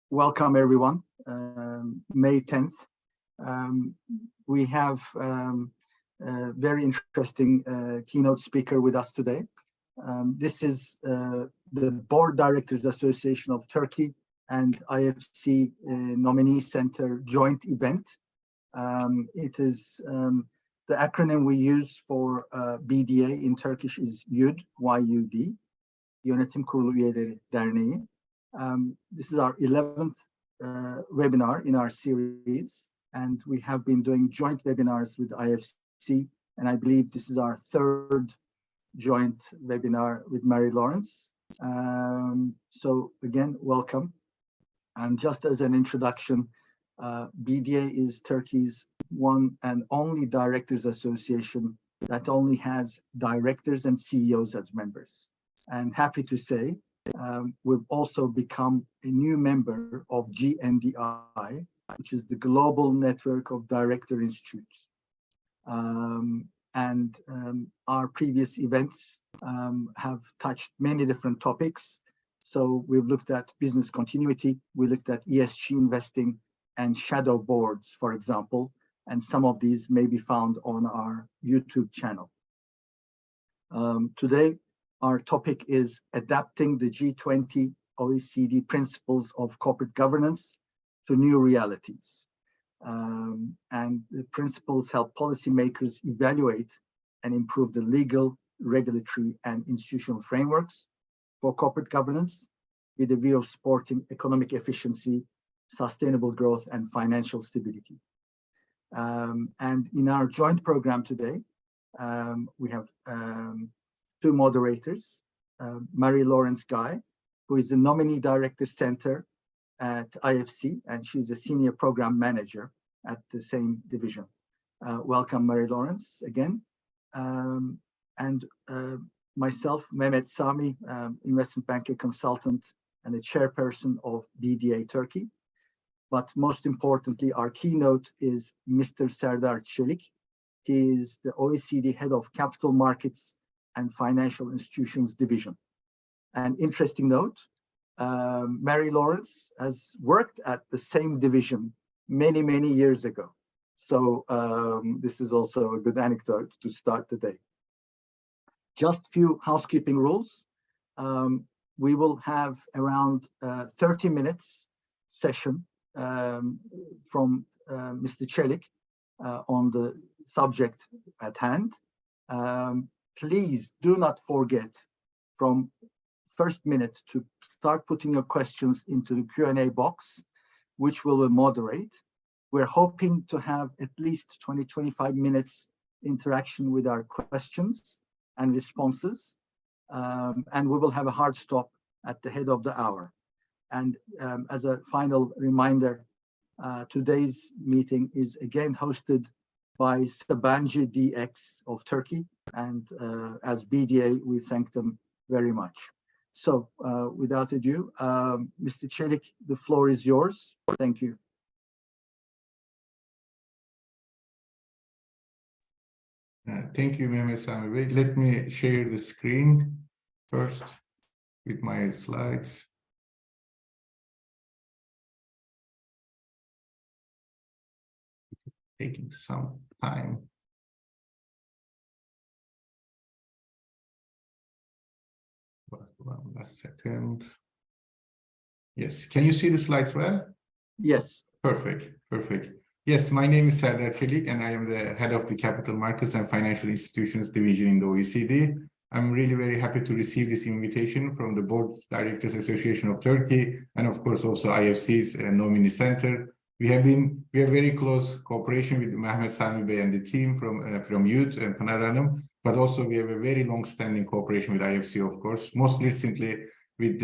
welcome everyone. May 10th. We have a very interesting keynote speaker with us today. This is the Board Directors Association of Turkey and IFC Nominee Center joint event. It is the acronym we use for BDA in Turkish is YUD, Y-U-D, Yönetim Kurulu Üyeleri Derneği. This is our 11th webinar in our series, and we have been doing joint webinars with IFC, and I believe this is our third joint webinar with Marie Laurence. So again, welcome. And just as an introduction, BDA is Turkey's one and only directors association that only has directors and CEOs as members. And happy to say, we've also become a new member of GNDI, which is the global network of director institutes. Our previous events have touched many different topics. So we've looked at business continuity, we looked at ESG investing and shadow boards, for example, and some of these may be found on our YouTube channel. Today, our topic is adapting the G20 OECD principles of corporate governance to new realities. And the principles help policymakers evaluate and improve the legal, regulatory, and institutional frameworks for corporate governance with a view of supporting economic efficiency, sustainable growth, and financial stability. And in our joint program today, we have two moderators, Marie Laurence Guy, who is the Nominee Director Center at IFC, and she's a Senior Program Manager at the same division. Welcome, Marie Laurence, again. And myself, Mehmet, Sami, investment banker consultant and the chairperson of BDA Turkey. But most importantly, our keynote is Mr. Serdar Çelik. He is the OECD Head of Capital Markets and Financial Institutions Division. An interesting note, Marie Laurence has worked at the same division many, many years ago. So this is also a good anecdote to start the day. Just few housekeeping rules. We will have around 30 minutes session from Mr. Çelik on the subject at hand. Please do not forget from first minute to start putting your questions into the Q&A box, which we will moderate. We're hoping to have at least 20-25 minutes interaction with our questions and responses. And we will have a hard stop at the head of the hour. And as a final reminder, today's meeting is again hosted by Sabancı DX of Turkey. And as BDA, we thank them very much. So without ado, Mr. Çelik, the floor is yours. Thank you. Thank you, Mehmet Sami. Let me share the screen first with my slides. It's taking some time. One last second. Yes, can you see the slides well? Yes. Perfect, perfect. Yes, my name is Serdar Çelik, and I am the head of the Capital Markets and Financial Institutions Division in the OECD. I'm really very happy to receive this invitation from the Board Directors Association of Turkey, and of course also IFC's Nominee Center. We have very close cooperation with Mehmet, Sami and the team from YUD and Pınar Hanım, but also we have a very long-standing cooperation with IFC, of course. Most recently with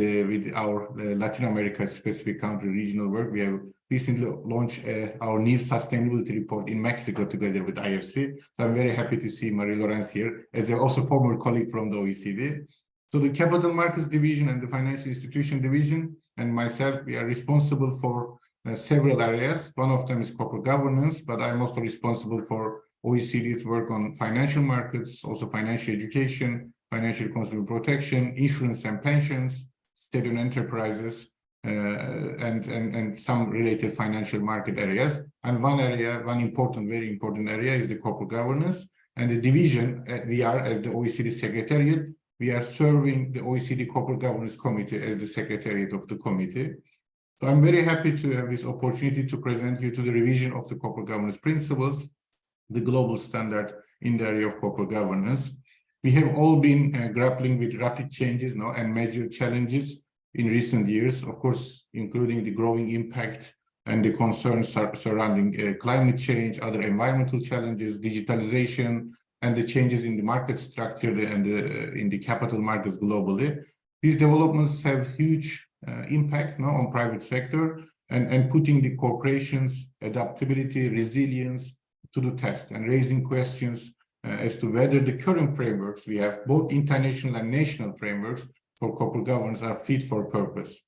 our Latin America specific country regional work, we have recently launched our new sustainability report in Mexico together with IFC. So I'm very happy to see Marie Laurence here as a also former colleague from the OECD. So the Capital Markets Division and the Financial Institution Division and myself, we are responsible for several areas. One of them is corporate governance, but I'm also responsible for OECD's work on financial markets, also financial education, financial consumer protection, insurance and pensions, state-owned enterprises, and some related financial market areas. And one important, very important area is the corporate governance. And the division, we are, as the OECD Secretariat, we are serving the OECD Corporate Governance Committee as the Secretariat of the committee. So I'm very happy to have this opportunity to present you to the revision of the corporate governance principles, the global standard in the area of corporate governance. We have all been grappling with rapid changes and major challenges in recent years, of course, including the growing impact and the concerns surrounding climate change, other environmental challenges, digitalization, and the changes in the market structure and in the capital markets globally. These developments have huge impact on private sector and putting the corporations' adaptability, resilience to the test and raising questions as to whether the current frameworks we have, both international and national frameworks for corporate governance, are fit for purpose.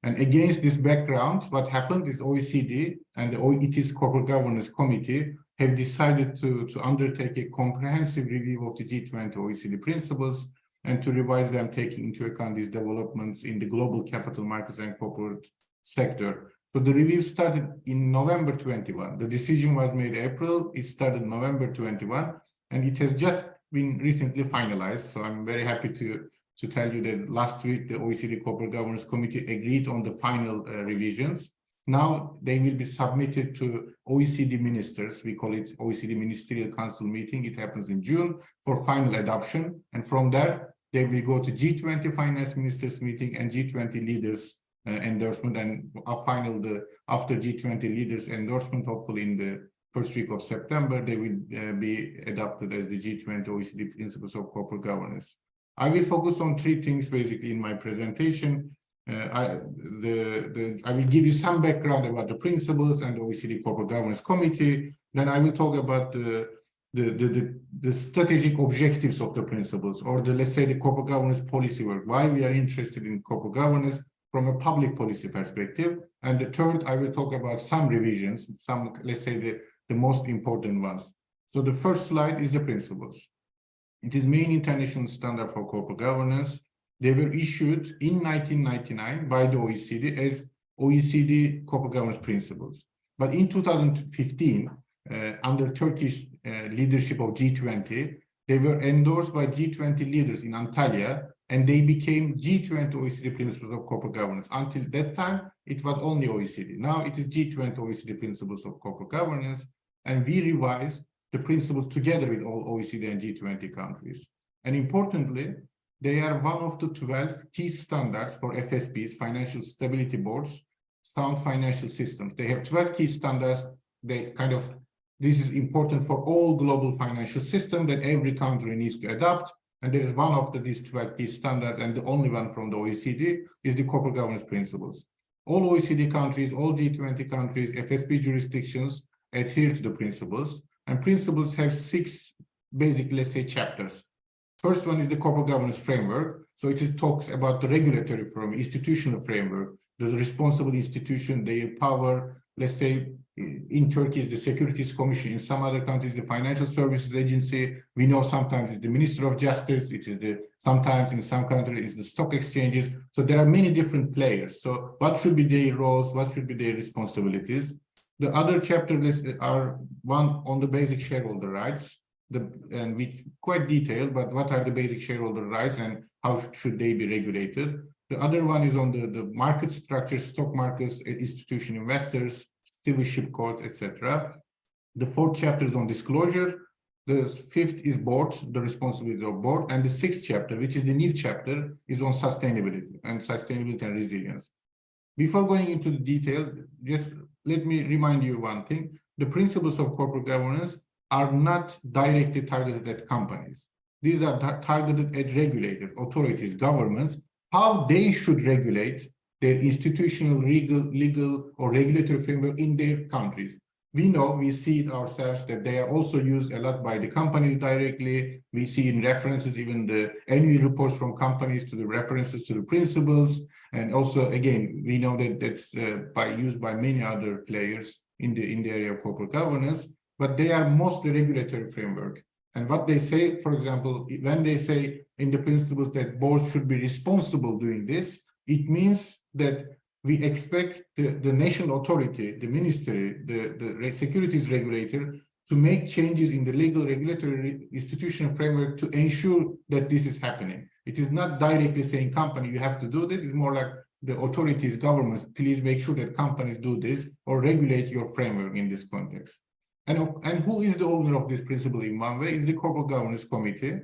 And against this background, what happened is OECD and the OET's Corporate Governance Committee have decided to undertake a comprehensive review of the G20 OECD principles and to revise them, taking into account these developments in the global capital markets and corporate sector. So the review started in November 21. The decision was made April. It started November 21, and it has just been recently finalized. So I'm very happy to tell you that last week, the OECD Corporate Governance Committee agreed on the final revisions. Now they will be submitted to OECD ministers. We call it OECD Ministerial Council meeting. It happens in June for final adoption. And from there, they will go to G20 finance ministers meeting and G20 leaders endorsement. And after G20 leaders endorsement, hopefully in the first week of September, they will be adopted as the G20 OECD principles of corporate governance. I will focus on three things basically in my presentation. I will give you some background about the principles and the OECD Corporate Governance Committee. Then I will talk about the strategic objectives of the principles, or let's say the corporate governance policy work, why we are interested in corporate governance from a public policy perspective. And the third, I will talk about some revisions, some, let's say the most important ones. So the first slide is the principles. It is main international standard for corporate governance. They were issued in 1999 by the OECD as OECD Corporate Governance Principles. But in 2015, under Turkish leadership of G20, they were endorsed by G20 leaders in Antalya, and they became G20 OECD Principles of Corporate Governance. Until that time, it was only OECD. Now it is G20 OECD Principles of Corporate Governance, and we revised the principles together with all OECD and G20 countries. And importantly, they are one of the 12 key standards for FSBs, Financial Stability Boards, sound financial systems. They have 12 key standards. This is important for all global financial systems that every country needs to adopt. And there is one of these 12 key standards, and the only one from the OECD is the corporate governance principles. All OECD countries, all G20 countries, FSB jurisdictions adhere to the principles. And principles have 6 basic, let's say, chapters. First one is the corporate governance framework. So it talks about the regulatory framework, institutional framework, the responsible institution, their power. Let's say in Turkey is the Securities Commission. In some other countries, the Financial Services Agency. We know sometimes it's the Minister of Justice. It is sometimes in some countries it's the stock exchanges. So there are many different players. So what should be their roles? What should be their responsibilities? The other chapters are one on the basic shareholder rights, and which quite detailed, but what are the basic shareholder rights and how should they be regulated? The other one is on the market structure, stock markets, institution investors, stewardship codes, etc. The fourth chapter is on disclosure. The fifth is board, the responsibility of board. And the sixth chapter, which is the new chapter, is on sustainability and resilience. Before going into the details, just let me remind you one thing. The principles of corporate governance are not directly targeted at companies. These are targeted at regulators, authorities, governments, how they should regulate their institutional, legal or regulatory framework in their countries. We see it ourselves that they are also used a lot by the companies directly. We see in references, even the annual reports from companies to the references to the principles. And also, again, we know that that's used by many other players in the area of corporate governance, but they are mostly regulatory framework. And what they say, for example, when they say in the principles that boards should be responsible doing this, it means that we expect the national authority, the ministry, the securities regulator to make changes in the legal regulatory institutional framework to ensure that this is happening. It is not directly saying company, you have to do this. It's more like the authorities, governments, please make sure that companies do this or regulate your framework in this context. And who is the owner of this principle in one way is the Corporate Governance Committee.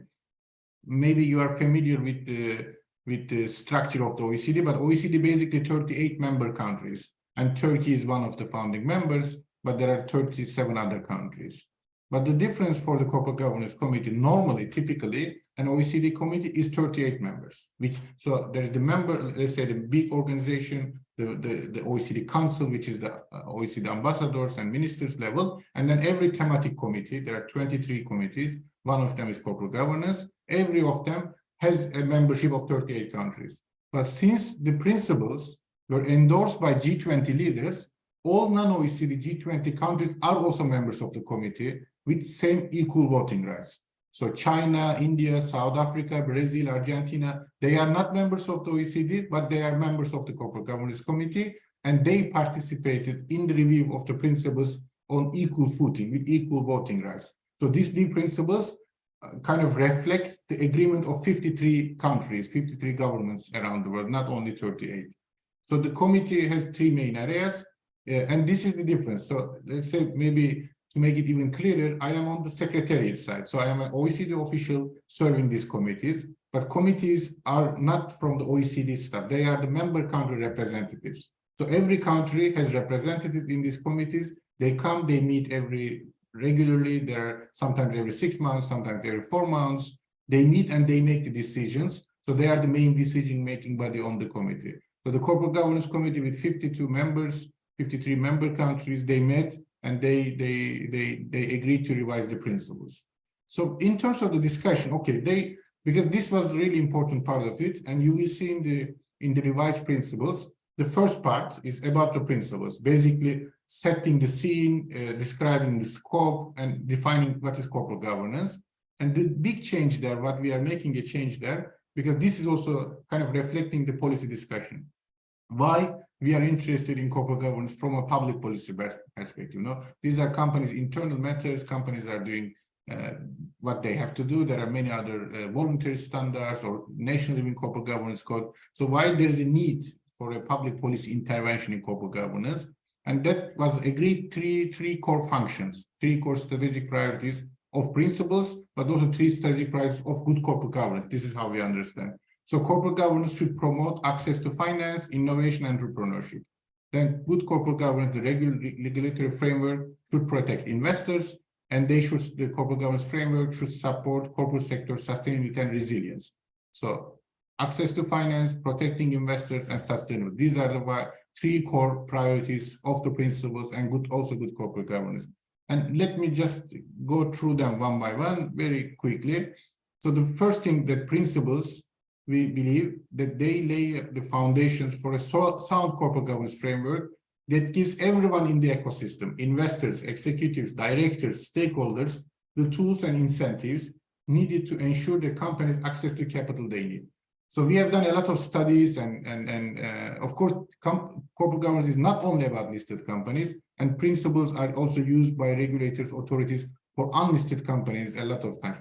Maybe you are familiar with the structure of the OECD, but OECD basically 38 member countries, and Turkey is one of the founding members, but there are 37 other countries. But the difference for the Corporate Governance Committee, normally, typically, an OECD committee is 38 members, so there's the member, let's say the big organization, the OECD Council, which is the OECD ambassadors and ministers level, and then every thematic committee, there are 23 committees, one of them is corporate governance, every of them has a membership of 38 countries. But since the principles were endorsed by G20 leaders, all non-OECD G20 countries are also members of the committee with same equal voting rights. So China, India, South Africa, Brazil, Argentina, they are not members of the OECD, but they are members of the Corporate Governance Committee, and they participated in the review of the principles on equal footing with equal voting rights. So these new principles kind of reflect the agreement of 53 countries, 53 governments around the world, not only 38. So the committee has three main areas, and this is the difference. So let's say maybe to make it even clearer, I am on the secretariat side. So I am an OECD official serving these committees, but committees are not from the OECD staff. They are the member country representatives. So every country has representatives in these committees. They come, they meet regularly. They're sometimes every 6 months, sometimes every 4 months. They meet and they make the decisions. So they are the main decision-making body on the committee. So the Corporate Governance Committee with 52 members, 53 member countries, they met and they agreed to revise the principles. So in terms of the discussion, okay, because this was a really important part of it, and you will see in the revised principles, the first part is about the principles, basically setting the scene, describing the scope, and defining what is corporate governance. And the big change there, what we are making a change there, because this is also kind of reflecting the policy discussion. Why we are interested in corporate governance from a public policy perspective. You know, these are companies' internal matters. Companies are doing what they have to do. There are many other voluntary standards or national even corporate governance code. So why there is a need for a public policy intervention in corporate governance? And that was agreed three core functions, three core strategic priorities of principles, but also three strategic priorities of good corporate governance. This is how we understand. So corporate governance should promote access to finance, innovation, and entrepreneurship. Then good corporate governance, the regulatory framework should protect investors, and the corporate governance framework should support corporate sector sustainability and resilience. So access to finance, protecting investors, and sustainability. These are the three core priorities of the principles and also good corporate governance. And let me just go through them one by one very quickly. So the first thing, that principles, we believe that they lay the foundations for a sound corporate governance framework that gives everyone in the ecosystem, investors, executives, directors, stakeholders, the tools and incentives needed to ensure that companies access to capital they need. So we have done a lot of studies and of course, corporate governance is not only about listed companies, and principles are also used by regulators, authorities for unlisted companies a lot of times.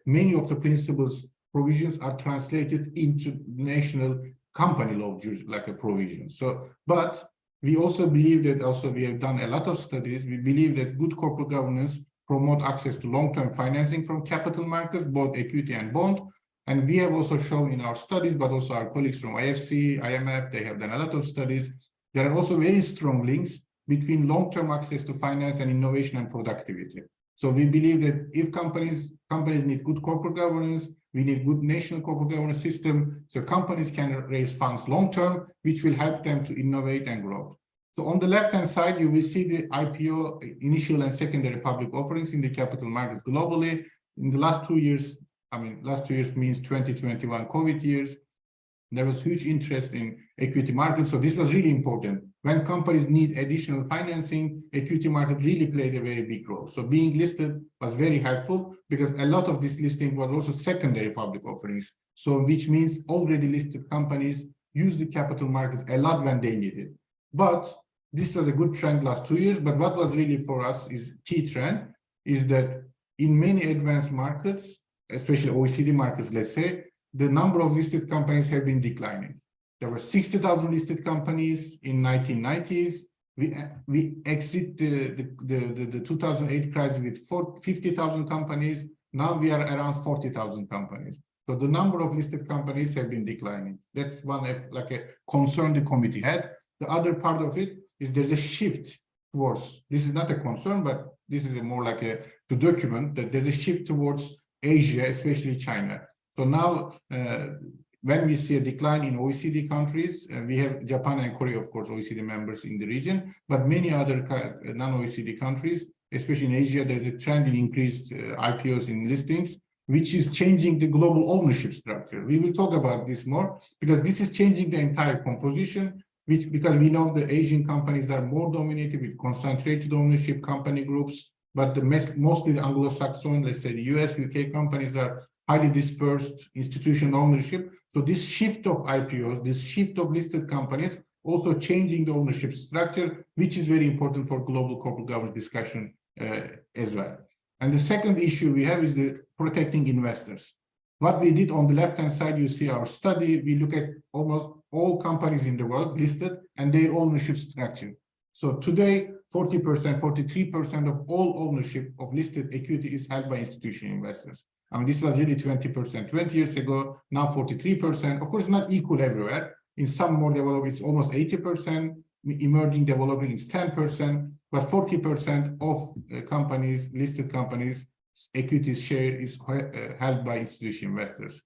Many of the principles provisions are translated into national company law, like a provision. So, but we also believe that we have done a lot of studies. We believe that good corporate governance promote access to long-term financing from capital markets, both equity and bond. And we have also shown in our studies, but also our colleagues from IFC, IMF, they have done a lot of studies. There are also very strong links between long-term access to finance and innovation and productivity. So we believe that if companies need good corporate governance, we need good national corporate governance system, so companies can raise funds long-term, which will help them to innovate and grow. So on the left-hand side, you will see the IPO, initial and secondary public offerings in the capital markets globally. In the last 2 years, last 2 years means 2021 COVID years, there was huge interest in equity markets. So this was really important. When companies need additional financing, equity market really played a very big role. So being listed was very helpful because a lot of this listing was also secondary public offerings. So which means already listed companies use the capital markets a lot when they need it. But this was a good trend last 2 years. But what was really for us is key trend is that in many advanced markets, especially OECD markets, let's say, the number of listed companies have been declining. There were 60,000 listed companies in 1990s. We exit the 2008 crisis with 50,000 companies. Now we are around 40,000 companies. So the number of listed companies have been declining. That's one of like a concern the committee had. The other part of it is there's a shift towards, this is not a concern, but this is more like to document that there's a shift towards Asia, especially China. So now when we see a decline in OECD countries, we have Japan and Korea, of course, OECD members in the region, but many other non-OECD countries, especially in Asia, there's a trend in increased IPOs in listings, which is changing the global ownership structure. We will talk about this more because this is changing the entire composition, because we know the Asian companies are more dominated with concentrated ownership company groups, but mostly the Anglo-Saxon, let's say the US, UK companies are highly dispersed institutional ownership. So this shift of IPOs, this shift of listed companies, also changing the ownership structure, which is very important for global corporate governance discussion as well. And the second issue we have is the protecting investors. What we did on the left-hand side, you see our study. We look at almost all companies in the world listed and their ownership structure. So today, 40%, 43% of all ownership of listed equity is held by institutional investors. I mean, this was really 20% 20 years ago, now 43%. Of course, not equal everywhere. In some more developed, it's almost 80%. Emerging developing is 10%, but 40% of companies, listed companies, equity share is held by institutional investors.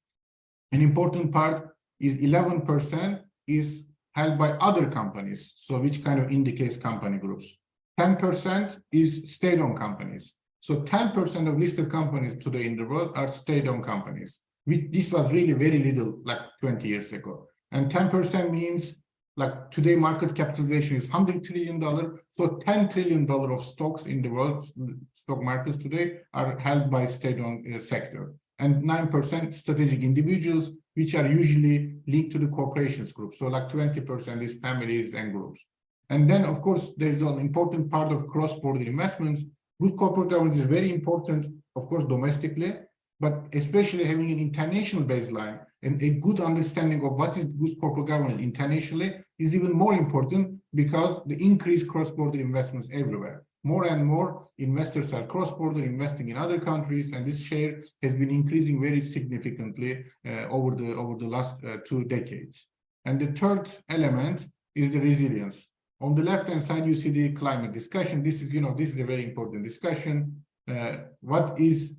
An important part is 11% is held by other companies. So which kind of indicates company groups. 10% is state-owned companies. So 10% of listed companies today in the world are state-owned companies. This was really very little like 20 years ago. And 10% means like today market capitalization is $100 trillion. So $10 trillion of stocks in the world, stock markets today are held by state-owned sector. And 9% strategic individuals, which are usually linked to the corporations group. So like 20% is families and groups. And then, of course, there's an important part of cross-border investments. Good corporate governance is very important, of course, domestically, but especially having an international baseline and a good understanding of what is good corporate governance internationally is even more important because the increased cross-border investments everywhere. More and more investors are cross-border investing in other countries, and this share has been increasing very significantly over the last 2 decades. And the third element is the resilience. On the left-hand side, you see the climate discussion. This is a very important discussion. What is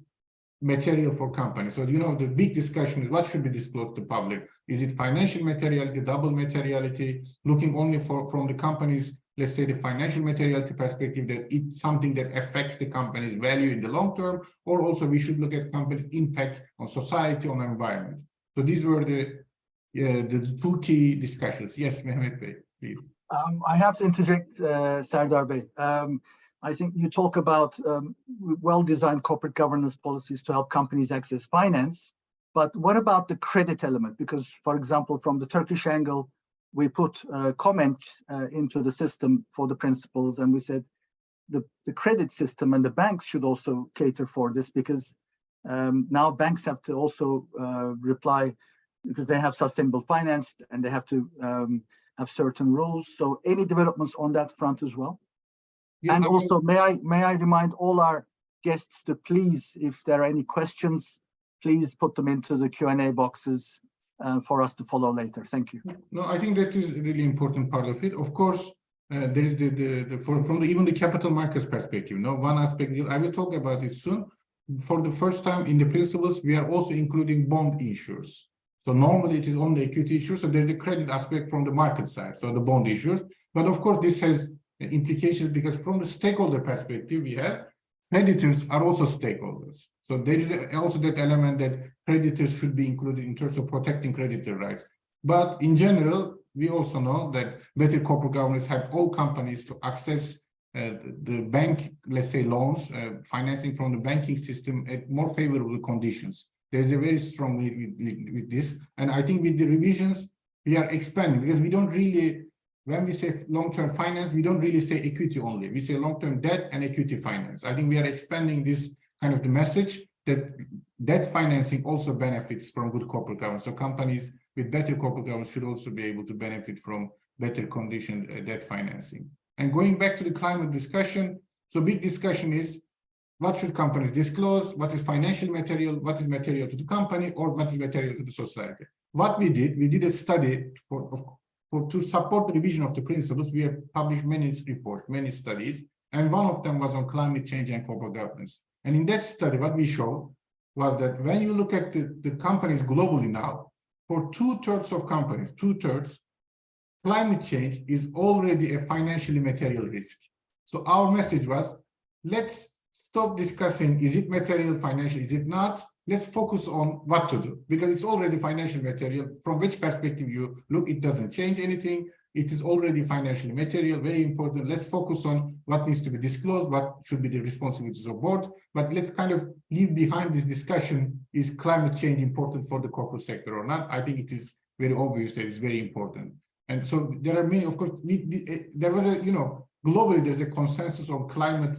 material for companies? So, the big discussion is what should be disclosed to public. Is it financial materiality, double materiality, looking only from the company's, let's say, the financial materiality perspective, that it's something that affects the company's value in the long term, or also we should look at company's impact on society, on environment. So these were the 2 key discussions. Yes, Mehmet Bey, please. I have to interject, Serdar Bey. I think you talk about well-designed corporate governance policies to help companies access finance, but what about the credit element? Because, for example, from the Turkish angle, we put comments into the system for the principles, and we said the credit system and the banks should also cater for this, because now banks have to also reply, because they have sustainable finance and they have to have certain rules. So any developments on that front as well? Yeah, and also, may I remind all our guests to please, if there are any questions, please put them into the Q&A boxes for us to follow later. Thank you. No, I think that is a really important part of it. Of course, there is from even the capital markets perspective. One aspect, I will talk about it soon. For the first time in the principles, we are also including bond issuers. So normally it is only equity issuers. So there's a credit aspect from the market side, so the bond issuers. But of course, this has implications because from the stakeholder perspective, we have creditors are also stakeholders. So there is also that element that creditors should be included in terms of protecting creditor rights. But in general, we also know that better corporate governance help all companies to access the bank, let's say loans, financing from the banking system at more favorable conditions. There's a very strong link with this. And I think with the revisions, we are expanding, because we don't really, when we say long-term finance, we don't really say equity only. We say long-term debt and equity finance. I think we are expanding this kind of the message that debt financing also benefits from good corporate governance. So companies with better corporate governance should also be able to benefit from better conditioned debt financing. And going back to the climate discussion, so big discussion is, what should companies disclose? What is financial material? What is material to the company, or what is material to the society? What we did a study to support the revision of the principles. We have published many reports, many studies, and one of them was on climate change and corporate governance. And in that study, what we showed was that when you look at the companies globally now, for 2/3 of companies, 2/3, climate change is already a financially material risk. So our message was, let's stop discussing, is it material, financial, is it not? Let's focus on what to do, because it's already financial material. From which perspective you look, it doesn't change anything. It is already financially material, very important. Let's focus on what needs to be disclosed, what should be the responsibilities of board. But let's kind of leave behind this discussion, is climate change important for the corporate sector or not? I think it is very obvious that it's very important. And so there are many, of course, there was a, globally there's a consensus on climate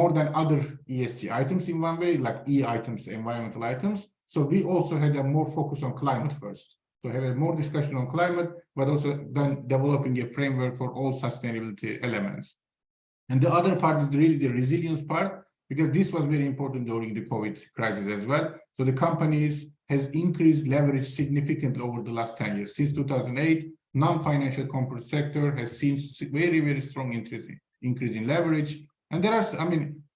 more than other ESG items in one way, like E items, environmental items. So we also had a more focus on climate first. So have a more discussion on climate, but also then developing a framework for all sustainability elements. And the other part is really the resilience part, because this was very important during the COVID crisis as well. So the companies has increased leverage significantly over the last 10 years. Since 2008, non-financial corporate sector has seen very, very strong increase in leverage. And there are,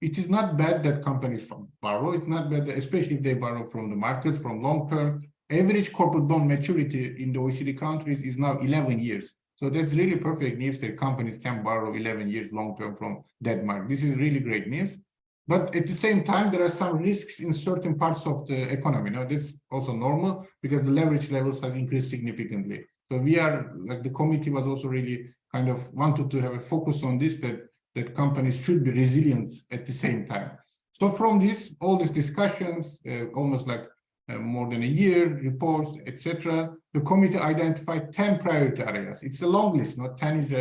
it is not bad that companies borrow. It's not bad, especially if they borrow from the markets, from long-term. Average corporate bond maturity in the OECD countries is now 11 years. So that's really perfect news that companies can borrow 11 years long-term from that market. This is really great news. But at the same time, there are some risks in certain parts of the economy. Now, that's also normal because the leverage levels have increased significantly. So we are, like the committee was also really kind of wanted to have a focus on this, that companies should be resilient at the same time. So from this, all these discussions, almost like more than a year, reports, etc., the committee identified 10 priority areas. It's a long list, not 10 is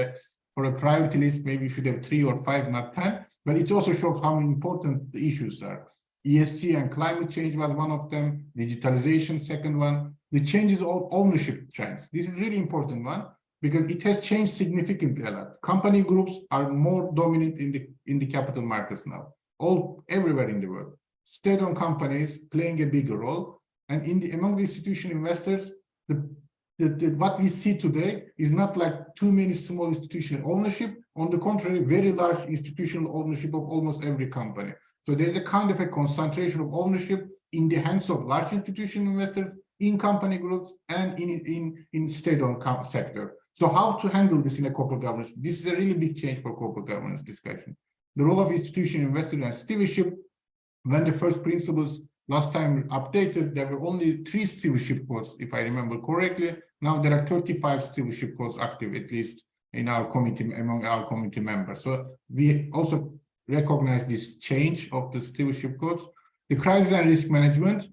for a priority list, maybe you should have 3 or 5, not 10, but it also shows how important the issues are. ESG and climate change was one of them, digitalization, second one, the changes of ownership trends. This is really important one, because it has changed significantly a lot. Company groups are more dominant in the capital markets now, everywhere in the world. State-owned companies playing a bigger role, and among the institutional investors, what we see today is not like too many small institutional ownership. On the contrary, very large institutional ownership of almost every company. So there's a kind of a concentration of ownership in the hands of large institutional investors, in company groups, and in state-owned sector. So how to handle this in a corporate governance? This is a really big change for corporate governance discussion. The role of institutional investors and stewardship. When the first principles last time updated, there were only 3 stewardship codes, if I remember correctly. Now there are 35 stewardship codes active, at least in our committee, among our committee members. So we also recognize this change of the stewardship codes. The crisis and risk management.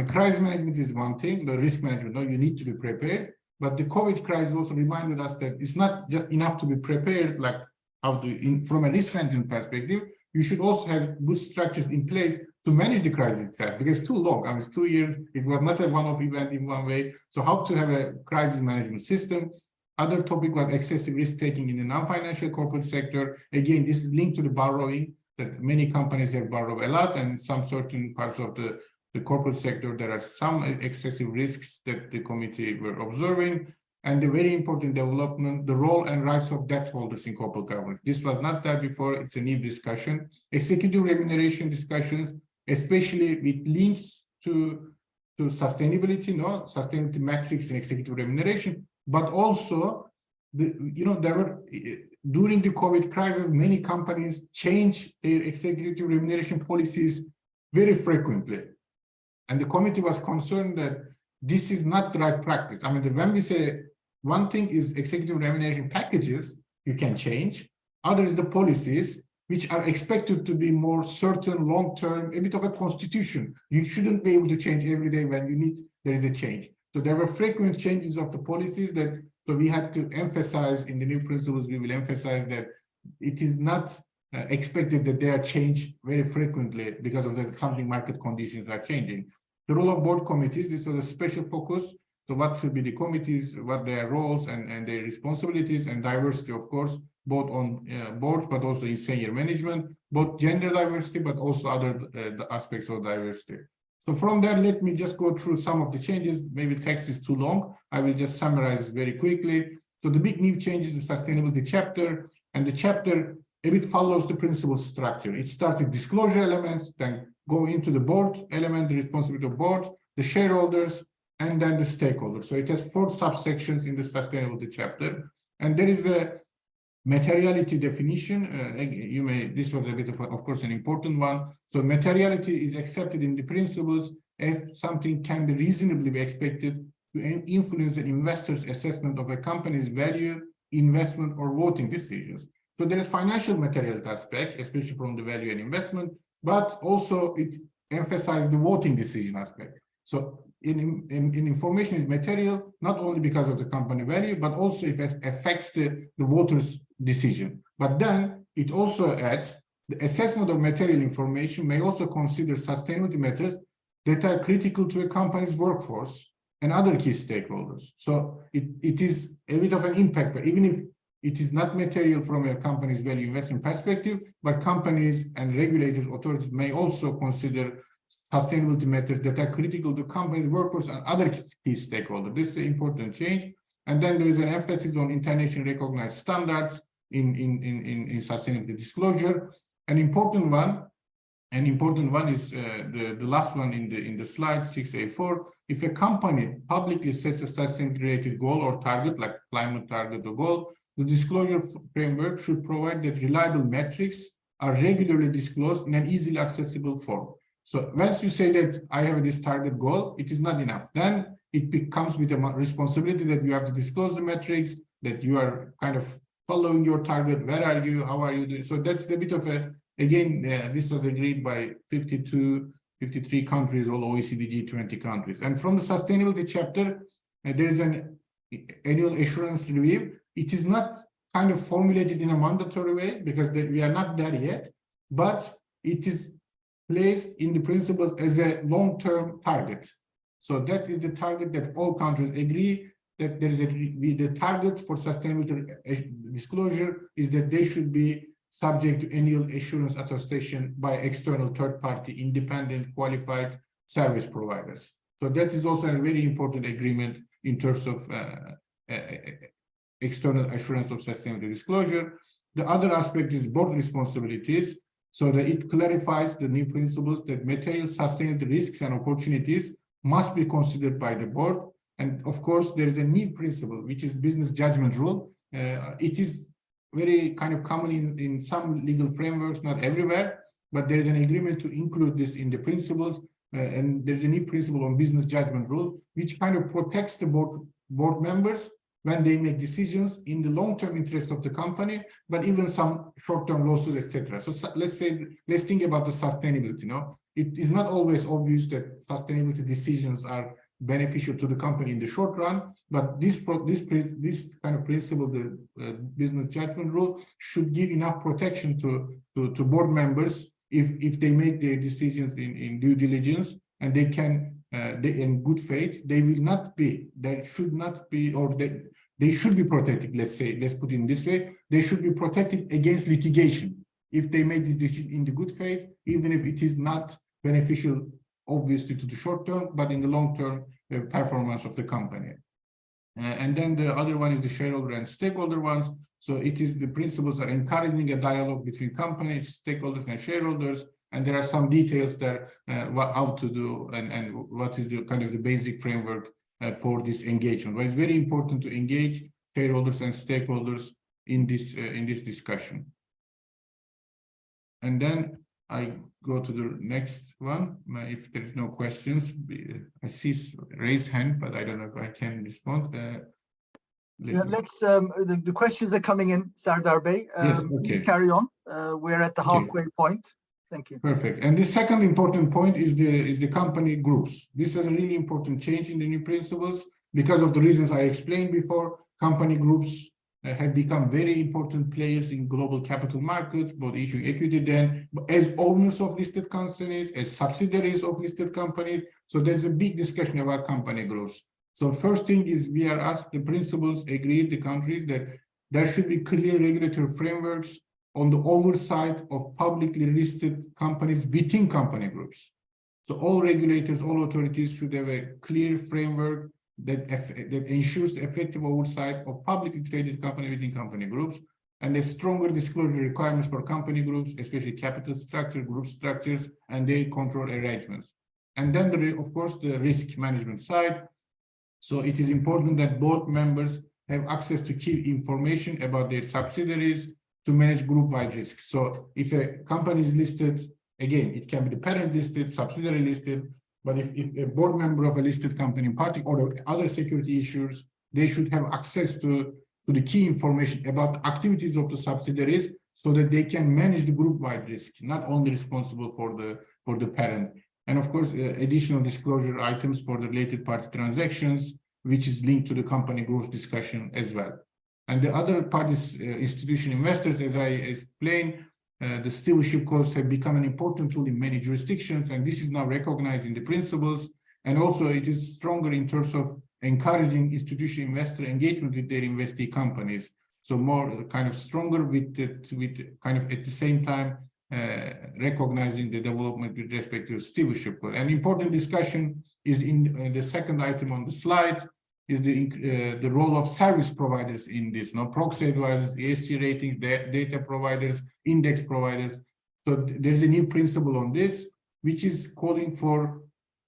Crisis management is one thing, the risk management, no, you need to be prepared. But the COVID crisis also reminded us that it's not just enough to be prepared, like from a risk management perspective, you should also have good structures in place to manage the crisis itself, because it's too long. It's 2 years. It was not a one-off event in one way. So how to have a crisis management system. Other topic was excessive risk-taking in the non-financial corporate sector. Again, this is linked to the borrowing, that many companies have borrowed a lot, and some certain parts of the corporate sector, there are some excessive risks that the committee were observing. And the very important development, the role and rights of debt holders in corporate governance. This was not there before. It's a new discussion. Executive remuneration discussions, especially with links to sustainability, sustainability metrics and executive remuneration, but also there were, during the COVID crisis, many companies changed their executive remuneration policies very frequently. And the committee was concerned that this is not the right practice. When we say one thing is executive remuneration packages, you can change. Other is the policies, which are expected to be more certain, long-term, a bit of a constitution. You shouldn't be able to change every day when there is a change. So there were frequent changes of the policies so we had to emphasize in the new principles, we will emphasize that it is not expected that they are changed very frequently because of something market conditions are changing. The role of board committees, this was a special focus. So what should be the committees, what their roles and their responsibilities, and diversity, of course, both on boards, but also in senior management, both gender diversity, but also other the aspects of diversity. So from there, let me just go through some of the changes. Maybe text is too long. I will just summarize very quickly. So the big new change is the sustainability chapter, and the chapter a bit follows the principle structure. It starts with disclosure elements, then go into the board element, the responsibility of boards, the shareholders, and then the stakeholders. So it has 4 subsections in the sustainability chapter. And there is a materiality definition. This was a bit of course, an important one. So materiality is accepted in the principles if something can be reasonably be expected to influence an investor's assessment of a company's value, investment, or voting decisions. So there is financial materiality aspect, especially from the value and investment, but also it emphasizes the voting decision aspect. So in information is material, not only because of the company value, but also if it affects the voters' decision. But then it also adds the assessment of material information may also consider sustainability matters that are critical to a company's workforce and other key stakeholders. So it is a bit of an impact, but even if it is not material from a company's value investment perspective, but companies and regulators, authorities may also consider sustainability matters that are critical to companies, workforce, and other key stakeholders. This is an important change. And then there is an emphasis on internationally recognized standards in sustainability disclosure. An important one is the last one in the slide 6A4. If a company publicly sets a sustainability related goal or target, like climate target or goal, the disclosure framework should provide that reliable metrics are regularly disclosed in an easily accessible form. So once you say that I have this target goal, it is not enough. Then it becomes with a responsibility that you have to disclose the metrics, that you are kind of following your target. Where are you? How are you doing? So that's a bit of a, again, this was agreed by 53 countries, all OECD G20 countries. And from the sustainability chapter, there is an annual assurance review. It is not kind of formulated in a mandatory way because we are not there yet, but it is placed in the principles as a long-term target. So that is the target that all countries agree that there is the target for sustainability disclosure is that they should be subject to annual assurance attestation by external third-party independent qualified service providers. So that is also a very important agreement in terms of external assurance of sustainability disclosure. The other aspect is board responsibilities, so that it clarifies the new principles that material sustainability risks and opportunities must be considered by the board. And of course, there is a new principle, which is business judgment rule. It is very kind of common in some legal frameworks, not everywhere, but there is an agreement to include this in the principles. And there's a new principle on business judgment rule, which kind of protects the board members when they make decisions in the long-term interest of the company, but even some short-term losses, etc. So let's think about the sustainability. It is not always obvious that sustainability decisions are beneficial to the company in the short run, but this kind of principle, the business judgment rule, should give enough protection to board members if they make their decisions in due diligence, and they can in good faith. They will not be, there should not be, or they should be protected. Let's put it in this way: they should be protected against litigation if they make this decision in the good faith, even if it is not beneficial, obviously, to the short term, but in the long term performance of the company. And then the other one is the shareholder and stakeholder ones. So it is the principles are encouraging a dialogue between companies, stakeholders, and shareholders. And there are some details there, how to do and what is the kind of the basic framework for this engagement. But it's very important to engage shareholders and stakeholders in this discussion. And then I go to the next one. If there is no questions, I see raise hand, but I don't know if I can respond. The questions are coming in, Serdar Bey. Yes, okay. Please carry on. We're at the halfway point. Thank you. Perfect. And the second important point is the company groups. This is a really important change in the new principles because of the reasons I explained before. Company groups have become very important players in global capital markets, both issuing equity then as owners of listed companies, as subsidiaries of listed companies. So there's a big discussion about company groups. So first thing is we are asked, the principles agreed, the countries, that there should be clear regulatory frameworks on the oversight of publicly listed companies within company groups. So all regulators, all authorities should have a clear framework that ensures the effective oversight of publicly traded company within company groups, and a stronger disclosure requirements for company groups, especially capital structure, group structures, and their control arrangements. And then, of course, the risk management side. So it is important that board members have access to key information about their subsidiaries to manage group-wide risks. So if a company is listed, again, it can be the parent listed, subsidiary listed, but if a board member of a listed company in party or other security issues, they should have access to the key information about activities of the subsidiaries so that they can manage the group-wide risk, not only responsible for the parent. And of course, additional disclosure items for the related party transactions, which is linked to the company growth discussion as well. And the other part is institutional investors, as I explained. The stewardship codes have become an important tool in many jurisdictions, and this is now recognized in the principles. And also it is stronger in terms of encouraging institutional investor engagement with their investee companies. So more kind of stronger with kind of at the same time recognizing the development with respect to stewardship code. An important discussion is in the second item on the slide, is the role of service providers in this, proxy advisors, ESG ratings, data providers, index providers. So there's a new principle on this, which is calling for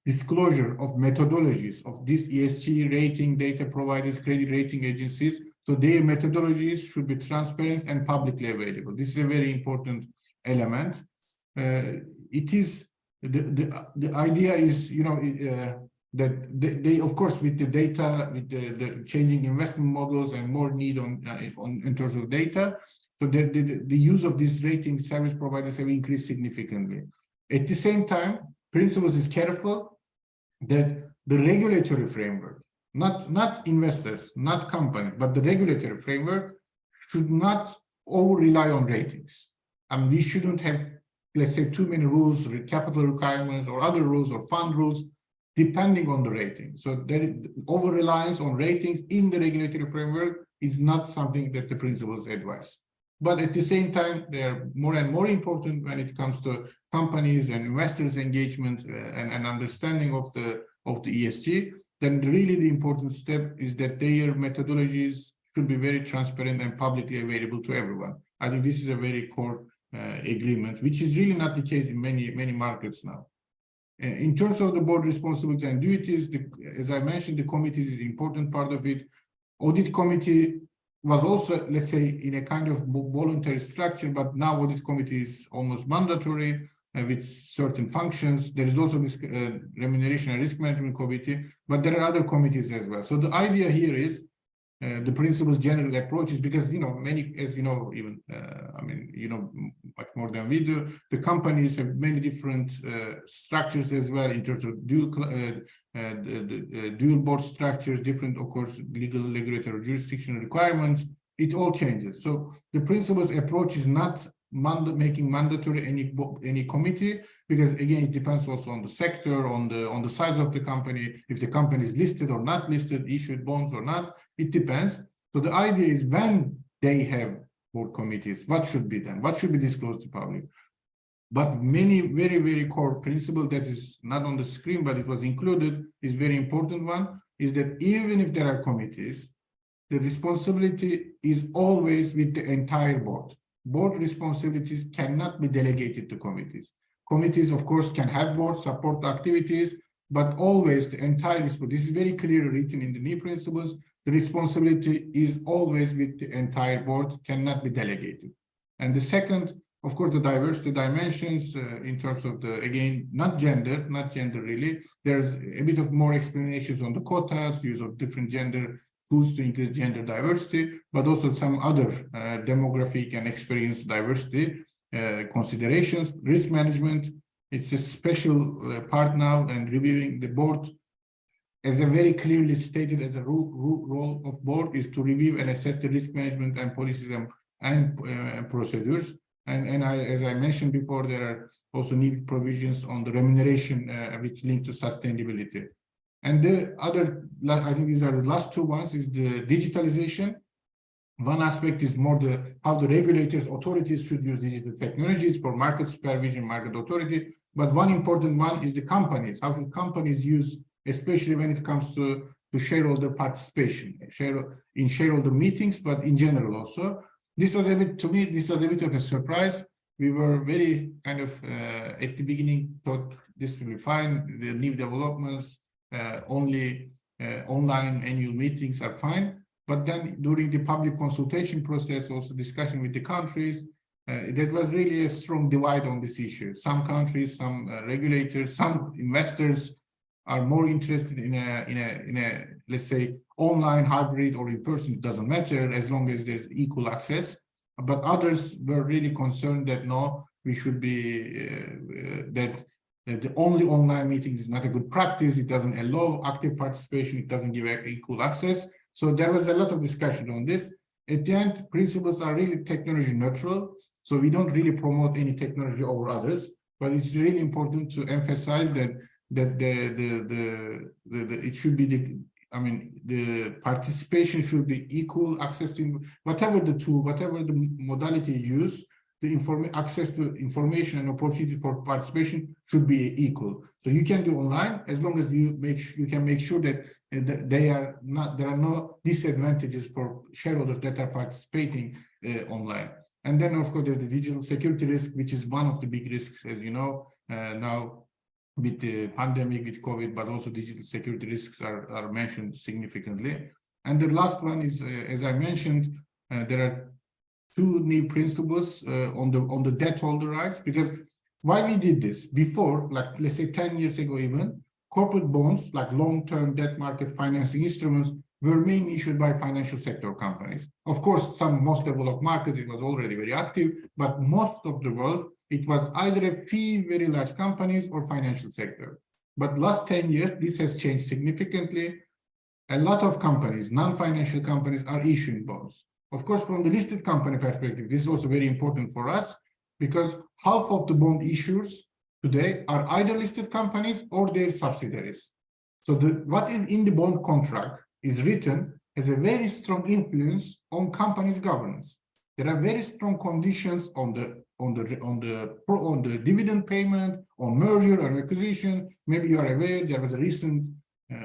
disclosure of methodologies of these ESG rating data providers, credit rating agencies. So their methodologies should be transparent and publicly available. This is a very important element. It is the idea is, that they of course, with the data, with the changing investment models and more need on in terms of data, so the use of these rating service providers have increased significantly. At the same time, principles is careful that the regulatory framework, not investors, not companies, but the regulatory framework should not over-rely on ratings. And we shouldn't have, let's say, too many rules, capital requirements, or other rules or fund rules, depending on the rating. So there is over-reliance on ratings in the regulatory framework is not something that the principles advise. But at the same time, they are more and more important when it comes to companies and investors' engagement and understanding of the ESG. Then really the important step is that their methodologies should be very transparent and publicly available to everyone. I think this is a very core agreement, which is really not the case in many markets now. In terms of the board responsibility and duties, as I mentioned, the committee is an important part of it. Audit committee was also, let's say, in a kind of voluntary structure, but now audit committee is almost mandatory with certain functions. There is also this remuneration and risk management committee, but there are other committees as well. So the idea here is the principles general approaches, because many, as even much more than we do, the companies have many different structures as well in terms of dual board structures, different, of course, legal, regulatory, jurisdictional requirements. It all changes. So the principles approach is not making mandatory any committee, because again it depends also on the sector, on the size of the company, if the company is listed or not listed, issued bonds or not, it depends. So the idea is when they have board committees, what should be done, what should be disclosed to public. But many very core principle that is not on the screen, but it was included, is very important one, is that even if there are committees, the responsibility is always with the entire board. Board responsibilities cannot be delegated to committees. Committees, of course, can have board support activities, but always the entire responsibility, this is very clearly written in the new principles, the responsibility is always with the entire board, cannot be delegated. And the second, of course, the diversity dimensions in terms of the, again, not gender really, there's a bit of more explanations on the quotas, use of different gender tools to increase gender diversity, but also some other demographic and experience diversity. considerations. Risk management, it's a special part now, and reviewing the board, as a very clearly stated as a role of board, is to review and assess the risk management and policies and procedures. And as I mentioned before, there are also needed provisions on the remuneration which link to sustainability. And the other, I think these are the last two ones, is the digitalization. One aspect is more how the regulators, authorities should use digital technologies for market supervision, market authority. But one important one is the companies. How should companies use, especially when it comes to shareholder participation, in shareholder meetings, but in general also. This was a bit, to me, this was a bit of a surprise. We were very kind of, at the beginning, thought this will be fine. The new developments, only online annual meetings are fine. But then during the public consultation process, also discussion with the countries, there was really a strong divide on this issue. Some countries, some regulators, some investors are more interested in a let's say online, hybrid, or in person. It doesn't matter as long as there's equal access. But others were really concerned that no, we should be that the only online meetings is not a good practice. It doesn't allow active participation. It doesn't give equal access. So there was a lot of discussion on this. At the end, principles are really technology neutral. So we don't really promote any technology over others. But it's really important to emphasize that it should be the participation should be equal access to whatever the tool, whatever the modality you use. The access to information and opportunity for participation should be equal. So you can do online as long as you can make sure that there are no disadvantages for shareholders that are participating online. And then of course there's the digital security risk, which is one of the big risks, as you know, now with the pandemic, with COVID, but also digital security risks are mentioned significantly. And the last one is, as I mentioned, there are two new principles on the debt holder rights, because why we did this before, like let's say 10 years ago even, corporate bonds, like long-term debt market financing instruments, were mainly issued by financial sector companies. Of course, most developed markets, it was already very active, but most of the world, it was either a few very large companies or financial sector. But last 10 years, this has changed significantly. A lot of companies, non-financial companies, are issuing bonds. Of course, from the listed company perspective, this is also very important for us, because half of the bond issuers today are either listed companies or their subsidiaries. So what is in the bond contract is written has a very strong influence on companies' governance. There are very strong conditions on the dividend payment, on merger or acquisition. Maybe you are aware there was a recent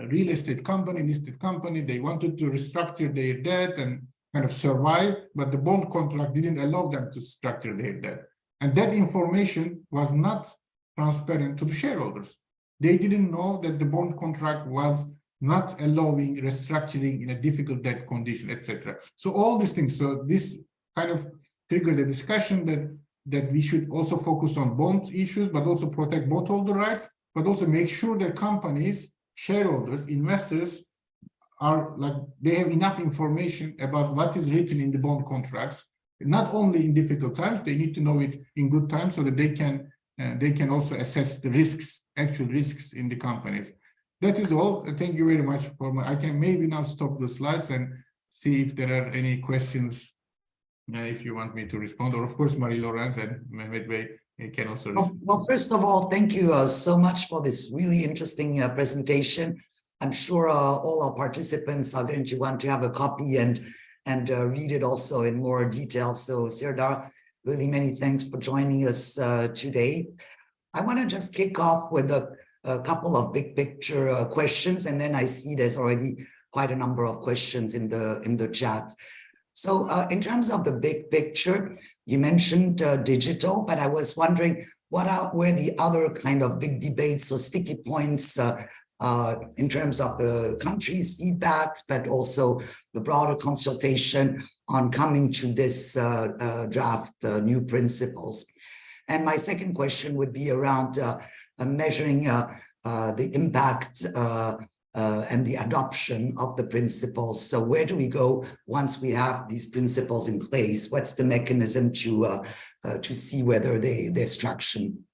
real estate company, listed company. They wanted to restructure their debt and kind of survive, but the bond contract didn't allow them to structure their debt. And that information was not transparent to the shareholders. They didn't know that the bond contract was not allowing restructuring in a difficult debt condition, etc. So all these things. So this kind of triggered a discussion that we should also focus on bond issues, but also protect bondholder rights, but also make sure that companies, shareholders, investors are like they have enough information about what is written in the bond contracts. Not only in difficult times, they need to know it in good times so that they can also assess the risks, actual risks in the companies. That is all. Thank you very much I can maybe now stop the slides and see if there are any questions, if you want me to respond, or of course, Marie Laurence and Mehmet Bey can also respond. Well, first of all, thank you so much for this really interesting presentation. I'm sure all our participants are going to want to have a copy and read it also in more detail. So Serdar, really many thanks for joining us today. I want to just kick off with a couple of big picture questions, and then I see there's already quite a number of questions in the chat. So in terms of the big picture, you mentioned digital, but I was wondering what were the other kind of big debates or sticky points in terms of the country's feedbacks, but also the broader consultation on coming to this draft new principles. And my second question would be around measuring the impact and the adoption of the principles. So where do we go once we have these principles in place? What's the mechanism to see whether there's traction?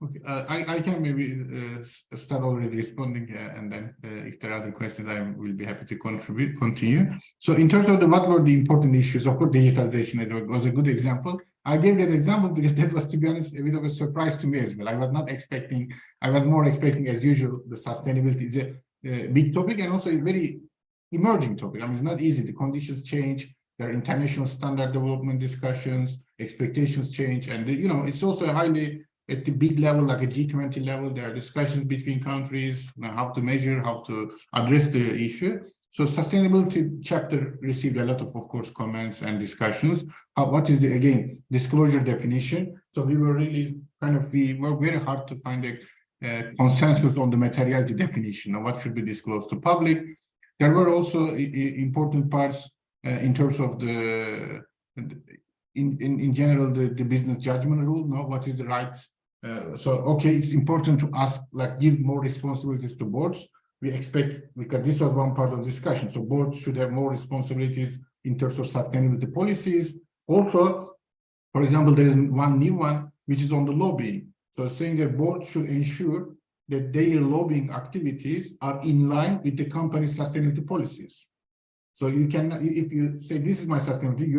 Okay, I can maybe start already responding, and then if there are other questions, I will be happy to continue. So in terms of what were the important issues, of course, digitalization was a good example. I gave that example because that was, to be honest, a bit of a surprise to me as well. I was more expecting, as usual, the sustainability is a big topic and also a very emerging topic. I mean, it's not easy. The conditions change. There are international standard development discussions, expectations change, and it's also highly at the big level, like a G20 level. There are discussions between countries, how to measure, how to address the issue. So sustainability chapter received a lot of course, comments and discussions. What is the, again, disclosure definition? So we were really we worked very hard to find a consensus on the materiality definition of what should be disclosed to public. There were also important parts in terms of in general, the business judgment rule. What is the right? Okay, it's important to ask, give more responsibilities to boards. We expect, because this was one part of the discussion, so boards should have more responsibilities in terms of sustainability policies. Also, for example, there is one new one, which is on the lobbying. So saying that boards should ensure that their lobbying activities are in line with the company's sustainability policies. So you can, if you say, this is my sustainability,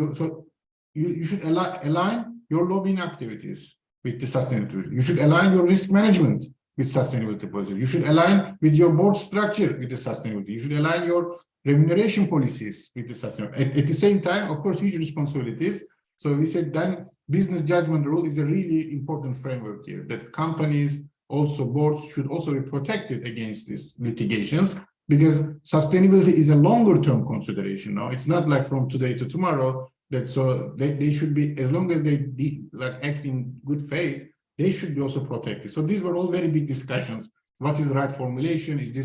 you should align your lobbying activities with the sustainability. You should align your risk management with sustainability policies. You should align with your board structure with the sustainability. You should align your remuneration policies with the sustainability. At the same time, of course, huge responsibilities. So we said then business judgment rule is a really important framework here, that companies, also boards, should also be protected against these litigations, because sustainability is a longer term consideration. Now, it's not like from today to tomorrow. That so they should be, as long as they act in good faith, they should be also protected. So these were all very big discussions. What is the right formulation? Is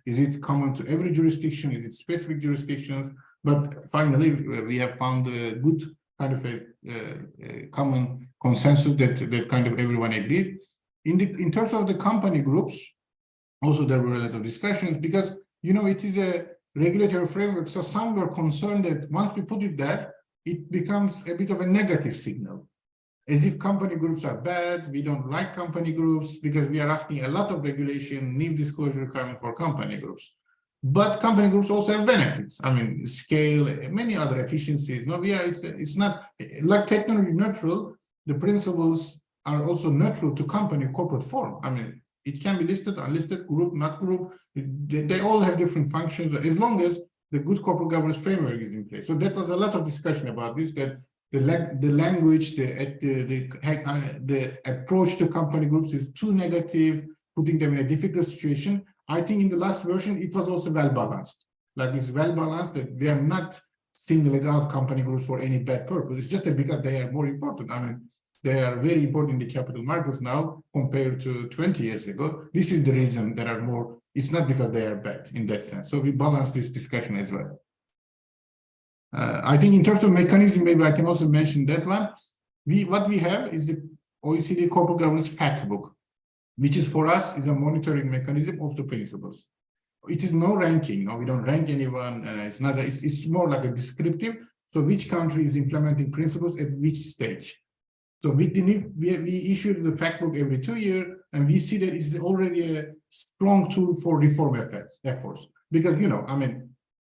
it common to every jurisdiction? Is it specific jurisdictions? But finally, we have found a good a common consensus that everyone agreed. In terms of the company groups, also there were a lot of discussions, because it is a regulatory framework. So some were concerned that once we put it there, it becomes a bit of a negative signal, as if company groups are bad. We don't like company groups because we are asking a lot of regulation, need disclosure requirement for company groups. But company groups also have benefits. I mean, scale, many other efficiencies. It's not like technology neutral. The principles are also neutral to company corporate form. I mean, it can be listed, unlisted, group, not group. They all have different functions, as long as the good corporate governance framework is in place. So that was a lot of discussion about this, that the language, the approach to company groups is too negative, putting them in a difficult situation. I think in the last version, it was also well balanced. It's well balanced, that they are not singling out company groups for any bad purpose. It's just because they are more important. I mean, they are very important in the capital markets now compared to 20 years ago. This is the reason there are more. It's not because they are bad in that sense. So we balance this discussion as well. I think in terms of mechanism, maybe I can also mention that one. What we have is the OECD Corporate Governance Fact Book, which is for us is a monitoring mechanism of the principles. It is no ranking. No, we don't rank anyone. It's more like a descriptive. So which country is implementing principles at which stage? So with the NIF, we issued the fact book every 2 years, and we see that it's already a strong tool for reform efforts. Because, I mean,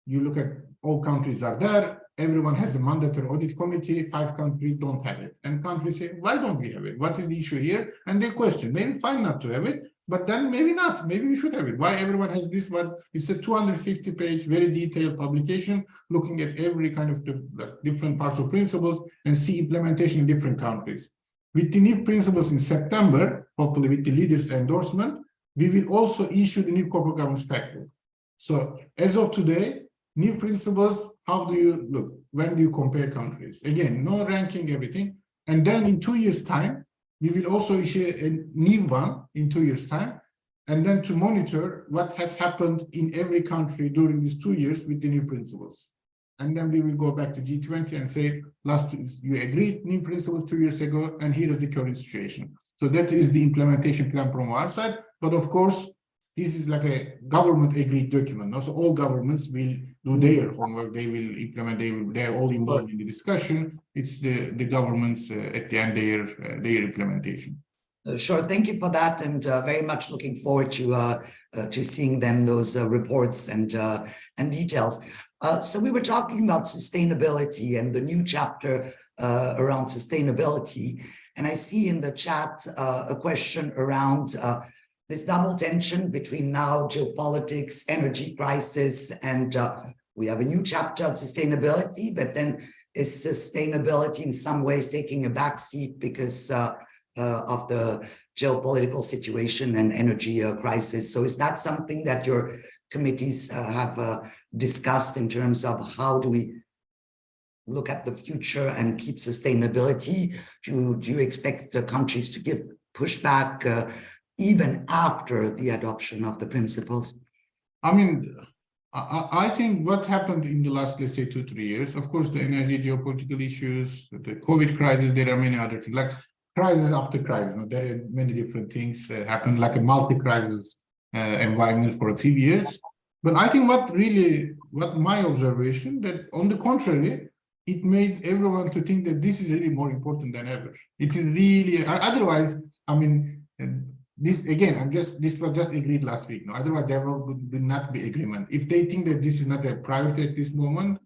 you look at all countries are there, everyone has a mandatory audit committee, 5 countries don't have it. And countries say, why don't we have it? What is the issue here? And they question, maybe fine not to have it, but then maybe not, maybe we should have it. Why everyone has this one? It's a 250-page, very detailed publication, looking at every the different parts of principles and see implementation in different countries. With the new principles in September, hopefully with the leaders' endorsement, we will also issue the new corporate governance fact book. So as of today, new principles, how do you look? When do you compare countries? Again, no ranking, everything. And then in 2 years' time, we will also issue a new one in 2 years' time, and then to monitor what has happened in every country during these 2 years with the new principles. And then we will go back to G20 and say, you agreed new principles 2 years ago, and here is the current situation. So that is the implementation plan from our side. But of course, this is like a government agreed document. Also, all governments will do their homework. They will implement. They're all involved in the discussion. It's the governments at the end their implementation. Sure, thank you for that, and very much looking forward to seeing then those reports and details. So we were talking about sustainability and the new chapter around sustainability, and I see in the chat a question around this double tension between now geopolitics, energy crisis, and we have a new chapter on sustainability, but then is sustainability in some ways taking a backseat because of the geopolitical situation and energy crisis. So is that something that your committees have discussed in terms of how do we look at the future and keep sustainability? Do you expect the countries to give pushback even after the adoption of the principles? I mean, I think what happened in the last, let's say, 2-3 years, of course, the energy geopolitical issues, the COVID crisis, there are many other things, like crisis after crisis. You know, there are many different things happened, like a multi-crisis environment for a few years. But I think what my observation, that on the contrary, it made everyone to think that this is really more important than ever. It is really, otherwise, I mean, this again, this was just agreed last week. No, otherwise there will not be agreement. If they think that this is not a priority at this moment,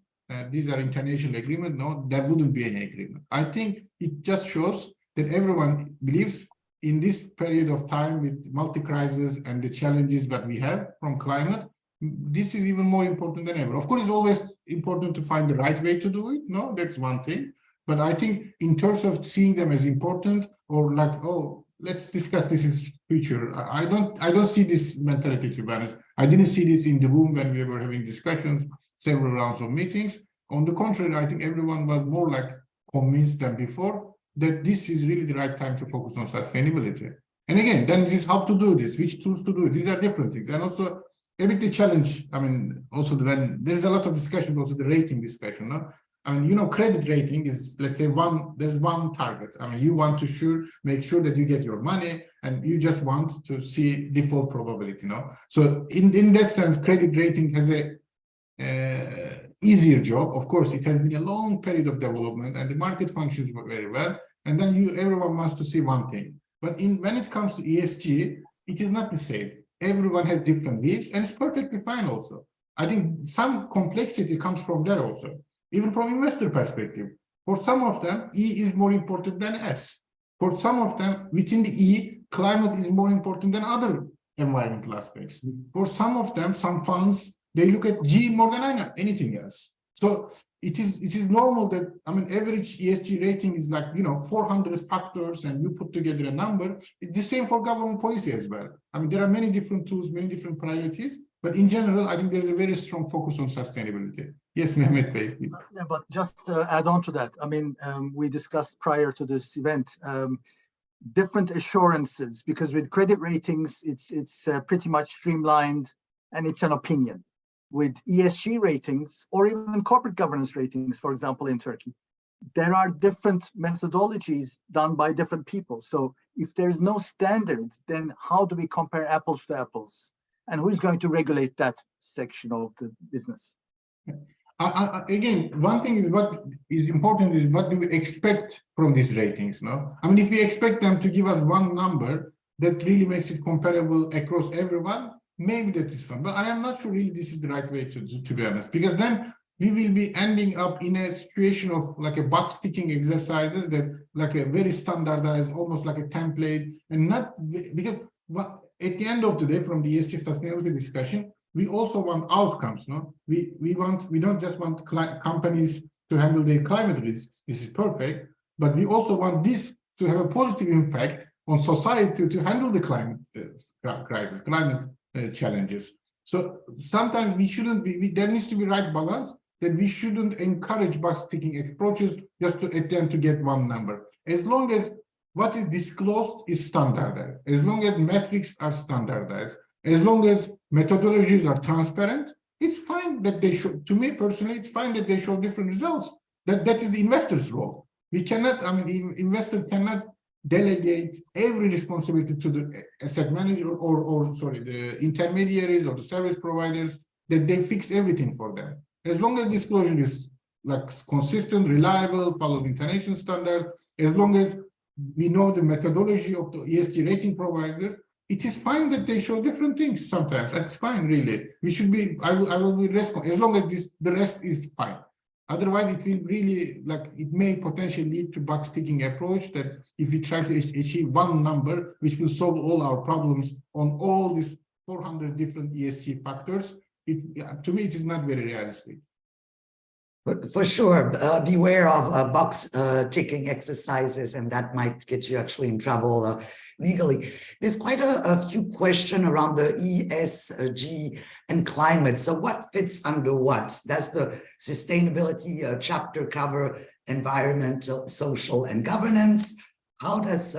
these are international agreement. No, there wouldn't be any agreement. I think it just shows that everyone believes in this period of time with multi-crisis and the challenges that we have from climate, this is even more important than ever. Of course, it's always important to find the right way to do it. No, that's one thing. But I think in terms of seeing them as important or like, oh, let's discuss this in future. I don't see this mentality, to be honest. I didn't see this in the room when we were having discussions, several rounds of meetings. On the contrary, I think everyone was more like convinced than before that this is really the right time to focus on sustainability. And again, then it is how to do this, which tools to do it. These are different things. And also a bit the challenge, I mean, also when there's a lot of discussion, also the rating discussion. No? I mean, you know, credit rating is, let's say, there's one target. I mean, you want to make sure that you get your money and you just want to see default probability, no? So in that sense, credit rating has a easier job. Of course, it has been a long period of development and the market functions very well. And then everyone wants to see one thing. But when it comes to ESG, it is not the same. Everyone has different needs and it's perfectly fine also. I think some complexity comes from there also. Even from investor perspective, for some of them, E is more important than S. For some of them, within the E, climate is more important than other environmental aspects. For some of them, some funds, they look at G more than anything else. So it is normal that, I mean, average ESG rating is like, you know, 400 factors and you put together a number. It's the same for government policy as well. I mean, there are many different tools, many different priorities. But in general, I think there's a very strong focus on sustainability. Yes, Mehmet Bey. Yeah, but just to add on to that, I mean, we discussed prior to this event, different assurances, because with credit ratings, it's pretty much streamlined and it's an opinion. With ESG ratings or even corporate governance ratings, for example, in Turkey, there are different methodologies done by different people. So if there's no standard, then how do we compare apples to apples? And who's going to regulate that section of the business? Again, one thing is what is important is what do we expect from these ratings? No, I mean, if we expect them to give us one number that really makes it comparable across everyone, maybe that is fun. But I am not sure really this is the right way to be honest, because then we will be ending up in a situation of like a box ticking exercises that like a very standardized, almost like a template, and not because at the end of the day, from the ESG sustainability discussion, we also want outcomes. No, we don't just want companies to handle their climate risks. This is perfect, but we also want this to have a positive impact on society to handle the climate crisis, climate challenges. So sometimes we shouldn't be. There needs to be right balance. That we shouldn't encourage box ticking approaches just to attempt to get one number. As long as what is disclosed is standardized, as long as metrics are standardized, as long as methodologies are transparent, it's fine that they show, to me personally, it's fine that they show different results. That is the investor's role. We cannot, I mean, the investor cannot delegate every responsibility to the asset manager or the intermediaries or the service providers, that they fix everything for them. As long as disclosure is like consistent, reliable, follows international standards, as long as we know the methodology of the ESG rating providers, it is fine that they show different things sometimes. That's fine, really. We should be, I will be responsible as long as the rest is fine. Otherwise, it will really, it may potentially lead to box ticking approach that if we try to achieve one number, which will solve all our problems on all these 400 different ESG factors, to me, it is not very realistic. But for sure, beware of box ticking exercises, and that might get you actually in trouble legally. There's quite a few questions around the ESG and climate. So what fits under what? Does the sustainability chapter cover environmental, social, and governance? How does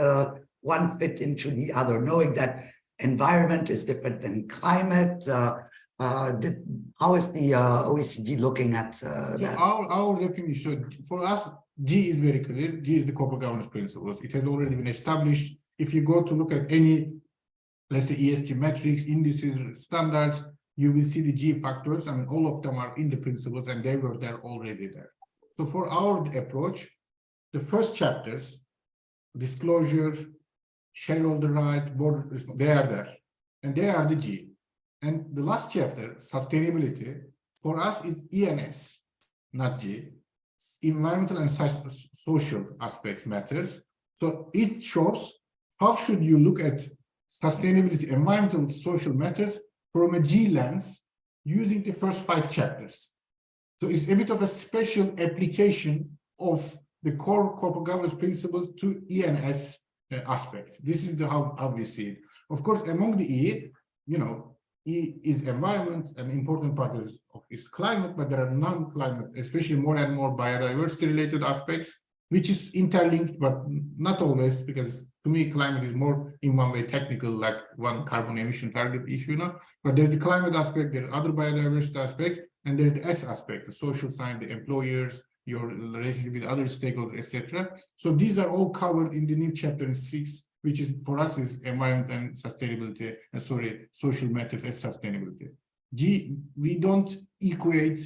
one fit into the other, knowing that environment is different than climate? How is the OECD looking at that? Our definition, for us, G is very clear. G is the corporate governance principles. It has already been established. If you go to look at any, let's say, ESG metrics, indices, standards, you will see the G factors. I mean, all of them are in the principles and they were there already there. So for our approach, the first chapters, disclosure, shareholder rights, board, they are there. And they are the G. And the last chapter, sustainability, for us is ENS, not G. Environmental and social aspects matters. So it shows how should you look at sustainability, environmental, social matters from a G lens using the first 5 chapters. So it's a bit of a special application of the core corporate governance principles to ENS aspect. This is how we see it. Of course, among the E, E is environment, an important part is climate, but there are non-climate, especially more and more biodiversity related aspects, which is interlinked, but not always, because to me, climate is more in one way technical, like one carbon emission target issue, but there's the climate aspect, there's other biodiversity aspect, and there's the S aspect, the social side, the employers, your relationship with other stakeholders, etc. So these are all covered in the new chapter 6, which is for us is environment and sustainability, social matters as sustainability. G, we don't equate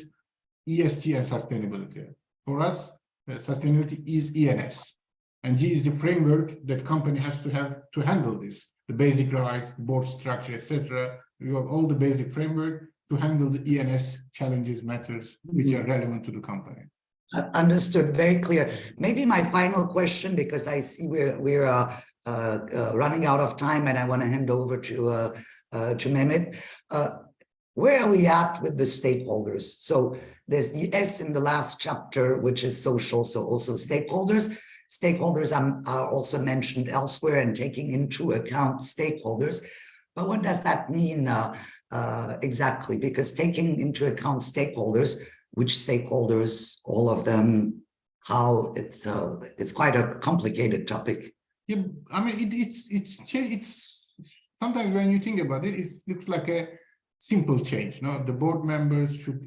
ESG and sustainability. For us, sustainability is ENS. And G is the framework that company has to have to handle this. The basic rights, board structure, etc. We have all the basic framework to handle the ENS challenges, matters, which are relevant to the company. Understood, very clear. Maybe my final question, because I see we're running out of time, and I want to hand over to Mehmet. Where are we at with the stakeholders? So there's the S in the last chapter, which is social, so also stakeholders. Stakeholders are also mentioned elsewhere and taking into account stakeholders. But what does that mean exactly? Because taking into account stakeholders, which stakeholders, all of them, how it's quite a complicated topic. Yeah, I mean, it's sometimes when you think about it, it looks like a simple change. No, the board members should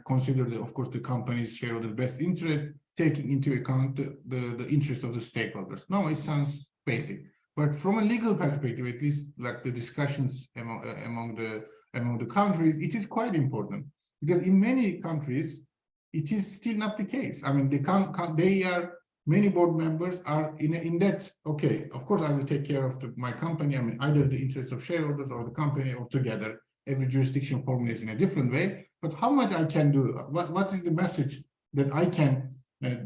consider, of course, the company's shareholder best interest, taking into account the interest of the stakeholders. No, it sounds basic, but from a legal perspective, at least like the discussions among the countries, it is quite important, because in many countries it is still not the case. I mean, many board members are in that, okay, of course I will take care of my company. I mean, either the interests of shareholders or the company or together. Every jurisdiction formulates in a different way, but how much I can do, what is the message that I can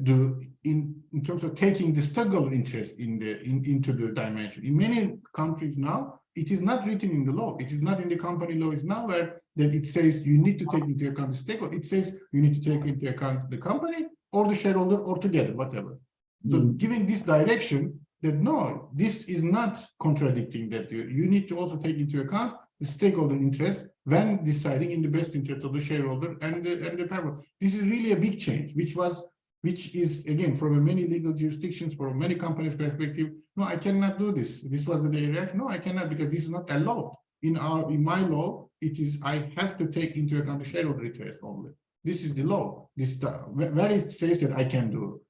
do in terms of taking the stakeholder interest into the dimension. In many countries now, it is not written in the law. It is not in the company law. It's nowhere that it says you need to take into account the stakeholder. It says you need to take into account the company or the shareholder or together, whatever. So giving this direction that no, this is not contradicting that you need to also take into account the stakeholder interest when deciding in the best interest of the shareholder and the parent. This is really a big change, which is again from many legal jurisdictions, from many companies' perspective. No, I cannot do this. This was the reaction. No, I cannot, because this is not allowed. In my law, it is I have to take into account the shareholder interest only. This is the law. Where it says that I can do.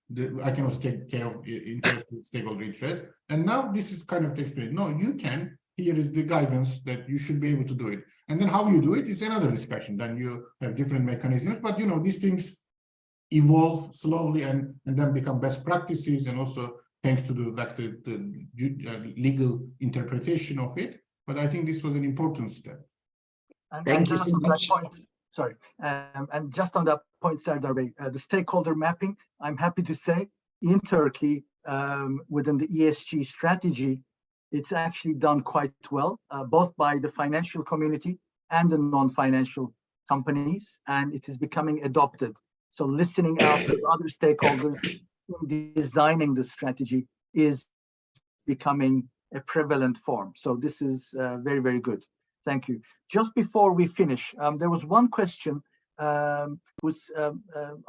I can also take care of stakeholder interest. And now this is kind of explained. No, you can. Here is the guidance that you should be able to do it. And then how you do it is another discussion. Then you have different mechanisms. But these things evolve slowly and then become best practices, and also thanks to the legal interpretation of it. But I think this was an important step. Thank you so much. Sorry, and just on that point, Serdar Bey, the stakeholder mapping, I'm happy to say in Turkey, within the ESG strategy, it's actually done quite well, both by the financial community and the non-financial companies, and it is becoming adopted. So listening out to other stakeholders in designing the strategy is becoming a prevalent form. So this is very, very good. Thank you. Just before we finish, there was one question was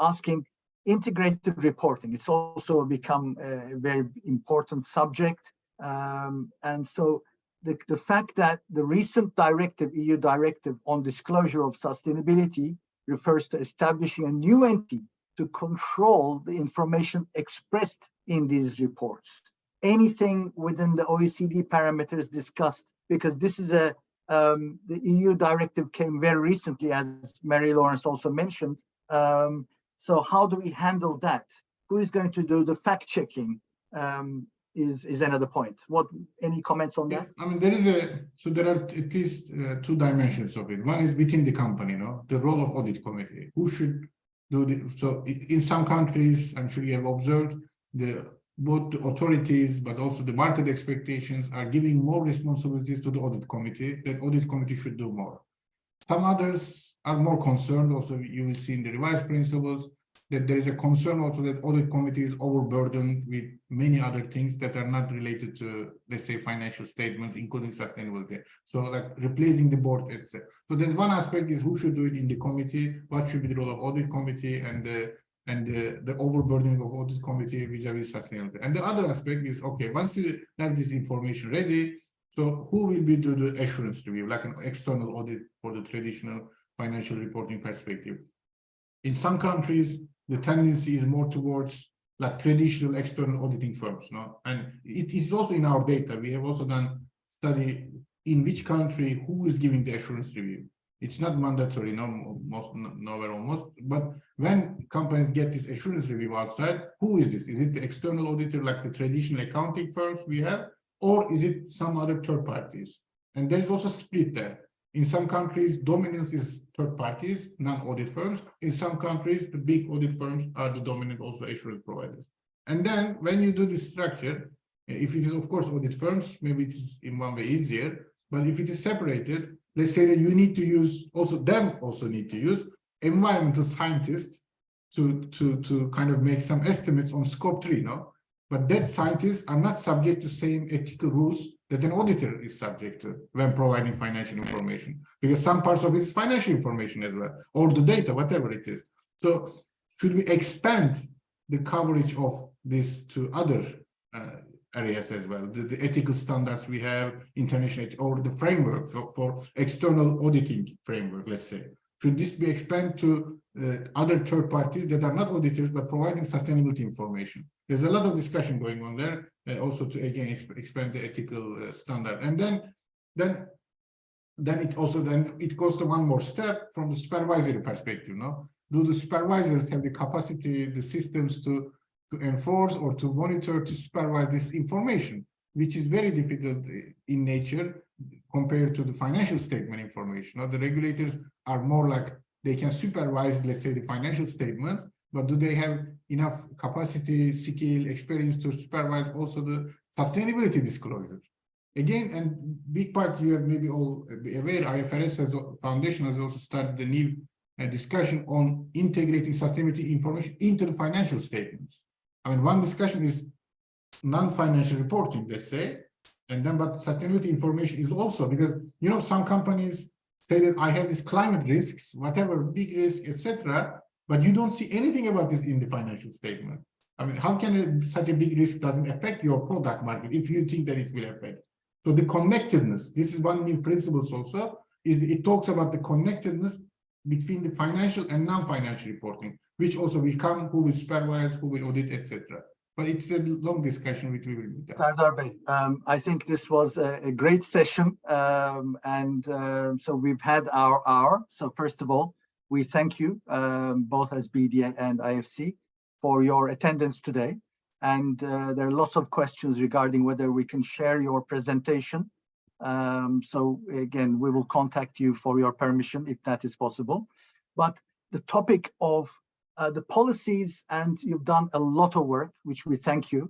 asking integrated reporting. It's also become a very important subject. And so the fact that the recent directive, EU directive on disclosure of sustainability, refers to establishing a new entity to control the information expressed in these reports. Anything within the OECD parameters discussed, because this is the EU directive came very recently, as Marie Laurence also mentioned. So how do we handle that? Who is going to do the fact checking? Is another point. Any comments on that? I mean, there are at least two dimensions of it. One is within the company, the role of audit committee. Who should do the, so in some countries, I'm sure you have observed, both the authorities, but also the market expectations are giving more responsibilities to the audit committee, that audit committee should do more. Some others are more concerned, also you will see in the revised principles, that there is a concern also that audit committee is overburdened with many other things that are not related to, let's say, financial statements, including sustainability. So like replacing the board, etc. So there's one aspect is who should do it in the committee, what should be the role of audit committee, and the overburdening of audit committee vis-a-vis sustainability. And the other aspect is, okay, once you have this information ready, so who will be do the assurance review, like an external audit for the traditional financial reporting perspective? In some countries, the tendency is more towards like traditional external auditing firms, and it is also in our data. We have also done study in which country who is giving the assurance review. It's not mandatory, nowhere almost. But when companies get this assurance review outside, who is this? Is it the external auditor, like the traditional accounting firms we have, or is it some other third parties? And there is also split there. In some countries, dominance is third parties, non-audit firms. In some countries, the big audit firms are the dominant also assurance providers. And then when you do this structure, if it is, of course, audit firms, maybe it is in one way easier. But if it is separated, let's say that you need to use, them also need to use environmental scientists to kind of make some estimates on scope 3, But that scientists are not subject to same ethical rules that an auditor is subject to when providing financial information, because some parts of it is financial information as well, or the data, whatever it is. So should we expand the coverage of this to other areas as well, the ethical standards we have, international, or the framework for external auditing framework, let's say? Should this be expanded to other third parties that are not auditors, but providing sustainability information? There's a lot of discussion going on there, also to again expand the ethical standard. And then it goes to one more step from the supervisory perspective. Do the supervisors have the capacity, the systems to enforce or to monitor, to supervise this information, which is very difficult in nature compared to the financial statement information? The regulators are more like they can supervise, let's say, the financial statements, but do they have enough capacity, skill, experience to supervise also the sustainability disclosure? Again, and big part you have maybe all be aware, IFRS Foundation has also started a new discussion on integrating sustainability information into the financial statements. I mean, one discussion is non-financial reporting, let's say, and then but sustainability information is also, because some companies say that I have these climate risks, whatever, big risk, etc., but you don't see anything about this in the financial statement. I mean, how can such a big risk doesn't affect your product market if you think that it will affect? So the connectedness, this is one new principles also, is it talks about the connectedness between the financial and non-financial reporting. which also will come, who will supervise, who will audit, etc. But it's a long discussion which we will do. Serdar Bey, I think this was a great session. So we've had our hour. So first of all, we thank you, both as BDA and IFC, for your attendance today. And there are lots of questions regarding whether we can share your presentation. So again, we will contact you for your permission if that is possible. But the topic of the policies, and you've done a lot of work, which we thank you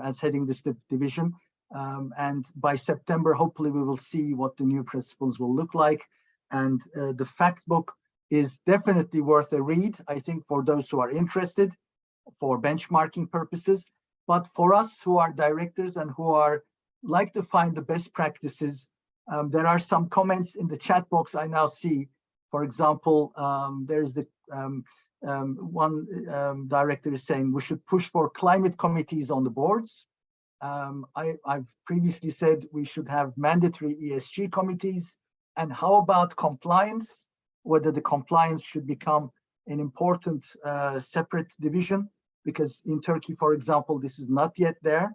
as heading this division. And by September, hopefully we will see what the new principles will look like. And the fact book is definitely worth a read, I think, for those who are interested for benchmarking purposes. But for us who are directors and who are like to find the best practices, there are some comments in the chat box I now see. For example, there's the one director is saying we should push for climate committees on the boards. I've previously said we should have mandatory ESG committees. And how about compliance? Whether the compliance should become an important separate division, because in Turkey, for example, this is not yet there.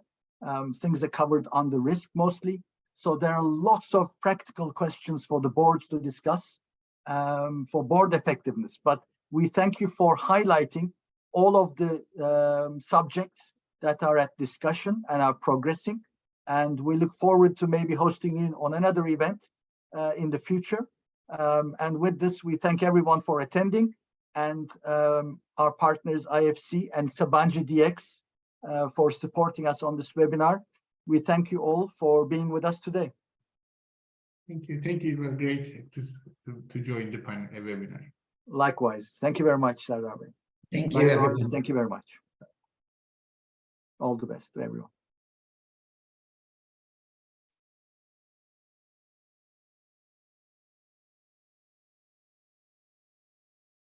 Things are covered under risk mostly. So there are lots of practical questions for the boards to discuss for board effectiveness. But we thank you for highlighting all of the subjects that are at discussion and are progressing. And we look forward to maybe hosting you on another event in the future. And with this, we thank everyone for attending, and our partners IFC and Sabancı DX for supporting us on this webinar. We thank you all for being with us today. Thank you. Thank you. It was great to join the webinar. Likewise. Thank you very much, Serdar Bey. Thank you, everyone. Thank you very much. All the best to everyone.